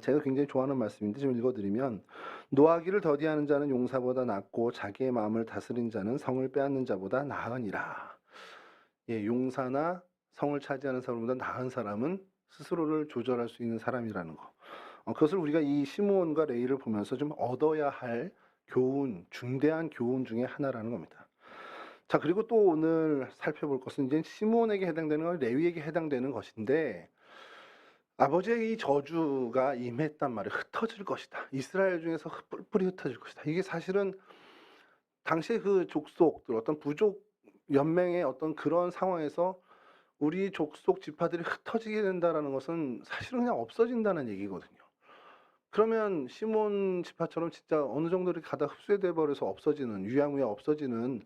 S1: 제가 굉장히 좋아하는 말씀인데 좀 읽어드리면 노하기를 더디하는 자는 용사보다 낫고 자기의 마음을 다스린 자는 성을 빼앗는 자보다 나으니라. 용사나 성을 차지하는 사람보다 나은 사람은 스스로를 조절할 수 있는 사람이라는 거. 그것을 우리가 이 시므온과 레위를 보면서 좀 얻어야 할 교훈, 중대한 교훈 중에 하나라는 겁니다. 자, 그리고 또 오늘 살펴볼 것은 이제 시므온에게 해당되는 건 레위에게 해당되는 것인데 아버지의 이 저주가 임했단 말이에요. 흩어질 것이다. 이스라엘 중에서 뿔뿔이 흩어질 것이다. 이게 사실은 당시의 그 족속들 어떤 부족 연맹의 어떤 그런 상황에서 우리 족속 지파들이 흩어지게 된다라는 것은 사실은 그냥 없어진다는 얘기거든요. 그러면 시몬 지파처럼 진짜 어느 정도 이렇게 가다 흡수돼 버려서 없어지는 유야무야 없어지는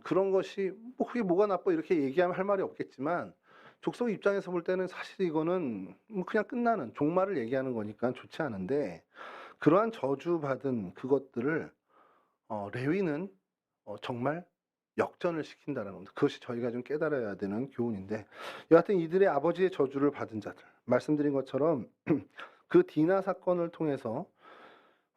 S1: 그런 것이 뭐 그게 뭐가 나빠 이렇게 얘기하면 할 말이 없겠지만 족속 입장에서 볼 때는 사실 이거는 뭐 그냥 끝나는 종말을 얘기하는 거니까 좋지 않은데 그러한 저주받은 그것들을 레위는 정말 역전을 시킨다는 겁니다. 그것이 저희가 좀 깨달아야 되는 교훈인데 여하튼 이들의 아버지의 저주를 받은 자들 말씀드린 것처럼 그 디나 사건을 통해서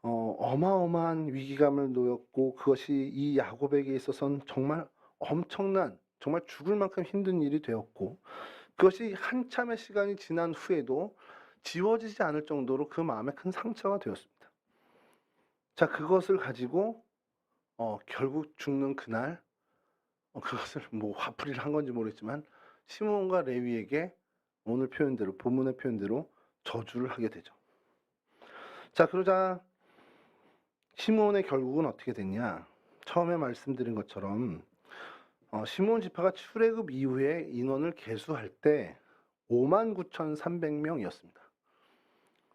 S1: 어마어마한 위기감을 놓였고 그것이 이 야곱에게 있어서는 정말 엄청난 정말 죽을 만큼 힘든 일이 되었고 그것이 한참의 시간이 지난 후에도 지워지지 않을 정도로 그 마음에 큰 상처가 되었습니다. 자, 그것을 가지고 결국 죽는 그날 그것을 뭐 화풀이를 한 건지 모르겠지만 시므온과 레위에게 오늘 표현대로 본문의 표현대로 저주를 하게 되죠. 자, 그러자 시므온의 결국은 어떻게 됐냐? 처음에 말씀드린 것처럼 시므온 지파가 출애굽 이후에 인원을 계수할 때 59,300명이었습니다.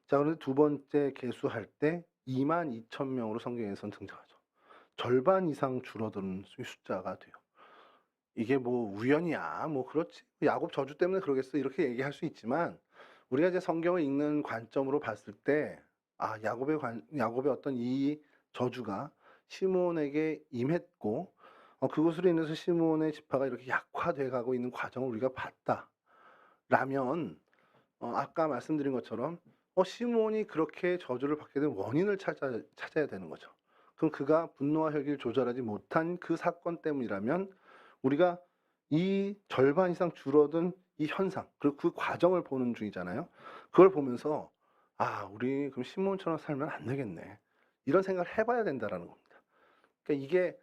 S1: 자, 그런데 두 번째 계수할 때 22,000명으로 성경에선 등장하죠. 절반 이상 줄어드는 숫자가 돼요. 이게 뭐 우연이야, 뭐 그렇지, 야곱 저주 때문에 그러겠어, 이렇게 얘기할 수 있지만 우리가 이제 성경을 읽는 관점으로 봤을 때 야곱의 어떤 이 저주가 시므온에게 임했고 그것으로 인해서 시므온의 지파가 이렇게 약화돼 가고 있는 과정을 우리가 봤다라면 아까 말씀드린 것처럼 시므온이 그렇게 저주를 받게 된 원인을 찾아야 되는 거죠. 그럼 그가 분노와 혈기를 조절하지 못한 그 사건 때문이라면 우리가 이 절반 이상 줄어든 이 현상, 그리고 그 과정을 보는 중이잖아요. 그걸 보면서 우리 그럼 시므온처럼 살면 안 되겠네, 이런 생각을 해봐야 된다라는 겁니다. 그러니까 이게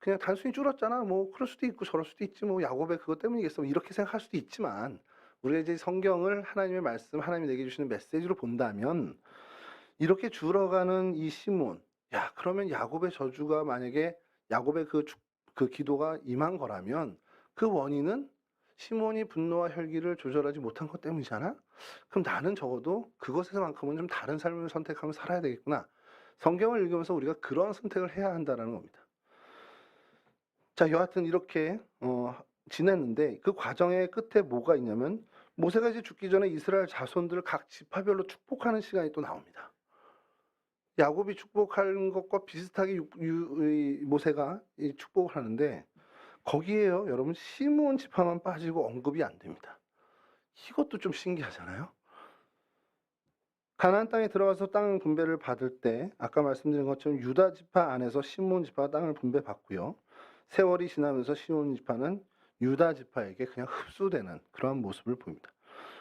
S1: 그냥 단순히 줄었잖아, 뭐 그럴 수도 있고 저럴 수도 있지, 뭐 야곱의 그것 때문이겠어, 뭐 이렇게 생각할 수도 있지만 우리가 이제 성경을 하나님의 말씀, 하나님이 내게 주시는 메시지로 본다면 이렇게 줄어가는 이 시므온, 그러면 야곱의 저주가 만약에 야곱의 그 기도가 임한 거라면 그 원인은 시므온이 분노와 혈기를 조절하지 못한 것 때문이잖아? 그럼 나는 적어도 그것에서만큼은 좀 다른 삶을 선택하며 살아야 되겠구나. 성경을 읽으면서 우리가 그런 선택을 해야 한다는 겁니다. 자, 여하튼 이렇게 지냈는데 그 과정의 끝에 뭐가 있냐면 모세가 이제 죽기 전에 이스라엘 자손들을 각 지파별로 축복하는 시간이 또 나옵니다. 야곱이 축복하는 것과 비슷하게 모세가 축복을 하는데 거기에요, 여러분, 시므온 지파만 빠지고 언급이 안 됩니다. 이것도 좀 신기하잖아요. 가나안 땅에 들어가서 땅 분배를 받을 때 아까 말씀드린 것처럼 유다 지파 안에서 시므온 지파가 땅을 분배받고요. 세월이 지나면서 시므온 지파는 유다 지파에게 그냥 흡수되는 그러한 모습을 보입니다.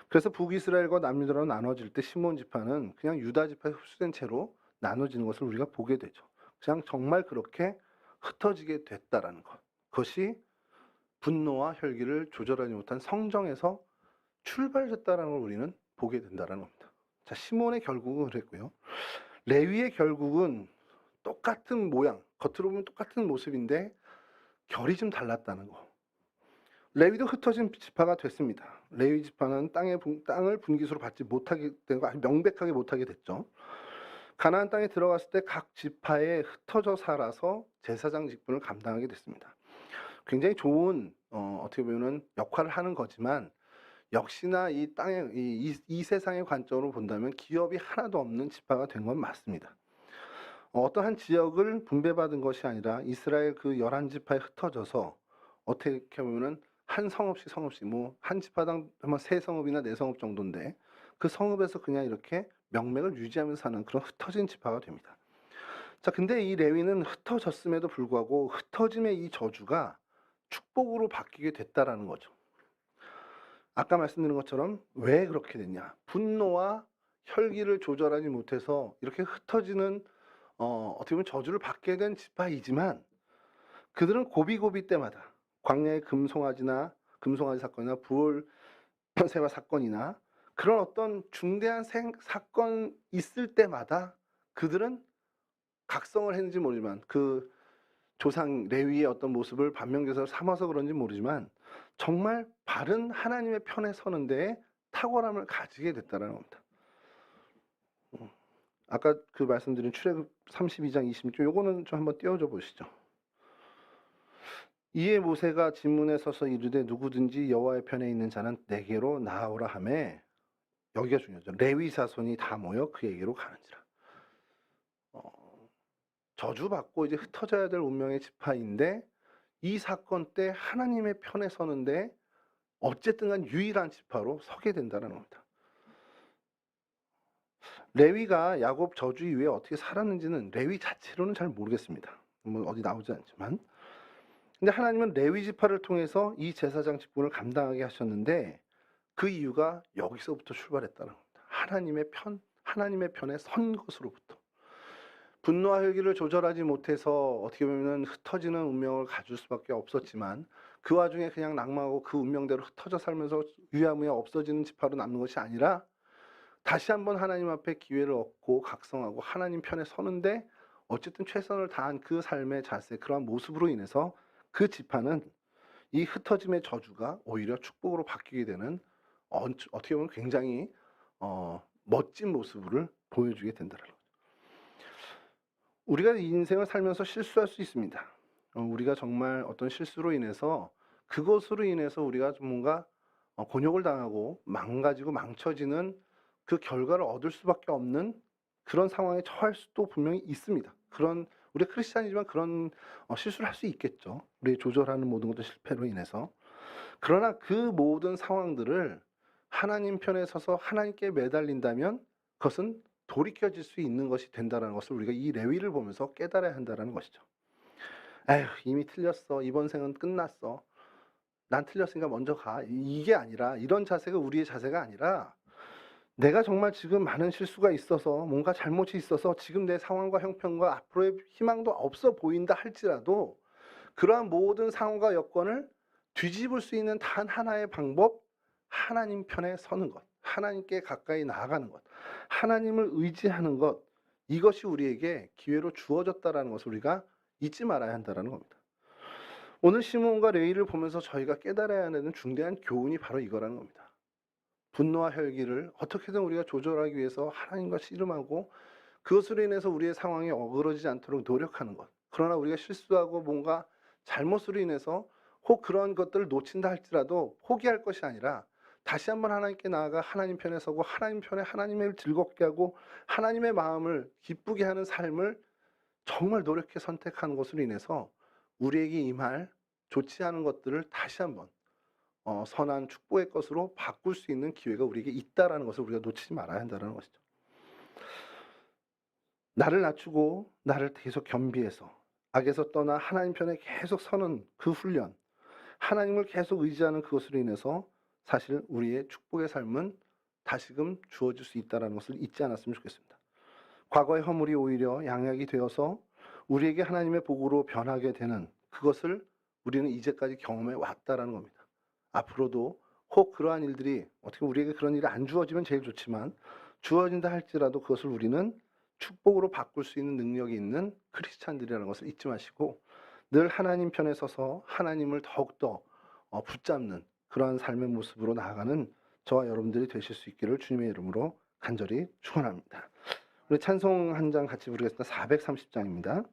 S1: 그래서 북이스라엘과 남유다로 나눠질 때 시므온 지파는 그냥 유다 지파에 흡수된 채로 나눠지는 것을 우리가 보게 되죠. 그냥 정말 그렇게 흩어지게 됐다라는 것. 그것이 분노와 혈기를 조절하지 못한 성정에서 출발했다라는 걸 우리는 보게 된다라는 겁니다. 자, 시므온의 결국은 그랬고요. 레위의 결국은 똑같은 모양, 겉으로 보면 똑같은 모습인데 결이 좀 달랐다는 거. 레위도 흩어진 지파가 됐습니다. 레위 지파는 땅을 분기수로 받지 못하게 된 거, 아주 명백하게 못하게 됐죠. 가나안 땅에 들어갔을 때 각 지파에 흩어져 살아서 제사장 직분을 감당하게 됐습니다. 굉장히 좋은 어떻게 보면 역할을 하는 거지만 역시나 이 땅의 이 세상의 관점으로 본다면 기업이 하나도 없는 지파가 된 건 맞습니다. 어떤 한 지역을 분배받은 것이 아니라 이스라엘 그 11지파에 흩어져서 어떻게 보면은 한 성읍씩 뭐 한 지파당 뭐 3성읍이나 4성읍 정도인데 그 성읍에서 그냥 이렇게 명맥을 유지하면서 사는 그런 흩어진 지파가 됩니다. 자, 근데 이 레위는 흩어졌음에도 불구하고 흩어짐의 이 저주가 축복으로 바뀌게 됐다라는 거죠. 아까 말씀드린 것처럼 왜 그렇게 됐냐? 분노와 혈기를 조절하지 못해서 이렇게 흩어지는 어떻게 보면 저주를 받게 된 지파이지만 그들은 고비고비 때마다 광야의 금송아지 사건이나 부올 세바 사건이나 그런 어떤 중대한 사건 있을 때마다 그들은 각성을 했는지 모르지만 그 조상 레위의 어떤 모습을 반면교사로 삼아서 그런지 모르지만 정말 바른 하나님의 편에 서는 데에 탁월함을 가지게 됐다는 겁니다. 아까 그 말씀드린 출애굽 32장 26절 요거는 좀 한번 띄워줘 보시죠. 이에 모세가 진문에 서서 이르되 누구든지 여호와의 편에 있는 자는 내게로 나아오라 하매, 여기가 중요하죠. 레위 자손이 다 모여 그에게로 가는지라. 저주받고 이제 흩어져야 될 운명의 지파인데 이 사건 때 하나님의 편에 서는데 어쨌든 간 유일한 지파로 서게 된다는 겁니다. 레위가 야곱 저주 이후에 어떻게 살았는지는 레위 자체로는 잘 모르겠습니다. 뭐 어디 나오지 않지만. 근데 하나님은 레위 지파를 통해서 이 제사장 직분을 감당하게 하셨는데 그 이유가 여기서부터 출발했다는 겁니다. 하나님의 편에 선 것으로부터. 분노와 혈기를 조절하지 못해서 어떻게 보면 흩어지는 운명을 가질 수밖에 없었지만 그 와중에 그냥 낙망하고 그 운명대로 흩어져 살면서 유야무야 없어지는 지파로 남는 것이 아니라 다시 한번 하나님 앞에 기회를 얻고 각성하고 하나님 편에 서는데 어쨌든 최선을 다한 그 삶의 자세, 그러한 모습으로 인해서 그 지파는 이 흩어짐의 저주가 오히려 축복으로 바뀌게 되는 어떻게 보면 굉장히 멋진 모습을 보여주게 된다는 거죠. 우리가 이 인생을 살면서 실수할 수 있습니다. 우리가 정말 어떤 실수로 인해서 그것으로 인해서 우리가 좀 뭔가 곤욕을 당하고 망가지고 망쳐지는 그 결과를 얻을 수밖에 없는 그런 상황에 처할 수도 분명히 있습니다. 그런 우리 크리스찬이지만 그런 실수를 할 수 있겠죠. 우리 조절하는 모든 것들 실패로 인해서. 그러나 그 모든 상황들을 하나님 편에 서서 하나님께 매달린다면 그것은 돌이켜질 수 있는 것이 된다는 것을 우리가 이 레위를 보면서 깨달아야 한다는 것이죠. 에휴, 이미 틀렸어. 이번 생은 끝났어. 난 틀렸으니까 먼저 가. 이게 아니라, 이런 자세가 우리의 자세가 아니라, 내가 정말 지금 많은 실수가 있어서 뭔가 잘못이 있어서 지금 내 상황과 형편과 앞으로의 희망도 없어 보인다 할지라도 그러한 모든 상황과 여건을 뒤집을 수 있는 단 하나의 방법, 하나님 편에 서는 것, 하나님께 가까이 나아가는 것, 하나님을 의지하는 것, 이것이 우리에게 기회로 주어졌다는 것을 우리가 잊지 말아야 한다는 겁니다. 오늘 시므온과 레위를 보면서 저희가 깨달아야 하는 중대한 교훈이 바로 이거라는 겁니다. 분노와 혈기를 어떻게든 우리가 조절하기 위해서 하나님과 씨름하고 그것으로 인해서 우리의 상황이 어그러지지 않도록 노력하는 것. 그러나 우리가 실수하고 뭔가 잘못으로 인해서 혹 그런 것들을 놓친다 할지라도 포기할 것이 아니라 다시 한번 하나님께 나아가 하나님 편에 서고 하나님 편에 하나님을 즐겁게 하고 하나님의 마음을 기쁘게 하는 삶을 정말 노력해 선택하는 것으로 인해서 우리에게 임할 좋지 않은 것들을 다시 한번 선한 축복의 것으로 바꿀 수 있는 기회가 우리에게 있다라는 것을 우리가 놓치지 말아야 한다는 것이죠. 나를 낮추고 나를 계속 겸비해서 악에서 떠나 하나님 편에 계속 서는 그 훈련, 하나님을 계속 의지하는 그것으로 인해서 사실 우리의 축복의 삶은 다시금 주어질 수 있다는 것을 잊지 않았으면 좋겠습니다. 과거의 허물이 오히려 양약이 되어서 우리에게 하나님의 복으로 변하게 되는 그것을 우리는 이제까지 경험해 왔다라는 겁니다. 앞으로도 혹 그러한 일들이 어떻게 우리에게 그런 일이 안 주어지면 제일 좋지만 주어진다 할지라도 그것을 우리는 축복으로 바꿀 수 있는 능력이 있는 크리스찬들이라는 것을 잊지 마시고 늘 하나님 편에 서서 하나님을 더욱더 붙잡는 그러한 삶의 모습으로 나아가는 저와 여러분들이 되실 수 있기를 주님의 이름으로 간절히 축원합니다. 우리 찬송 한 장 같이 부르겠습니다. 430장입니다.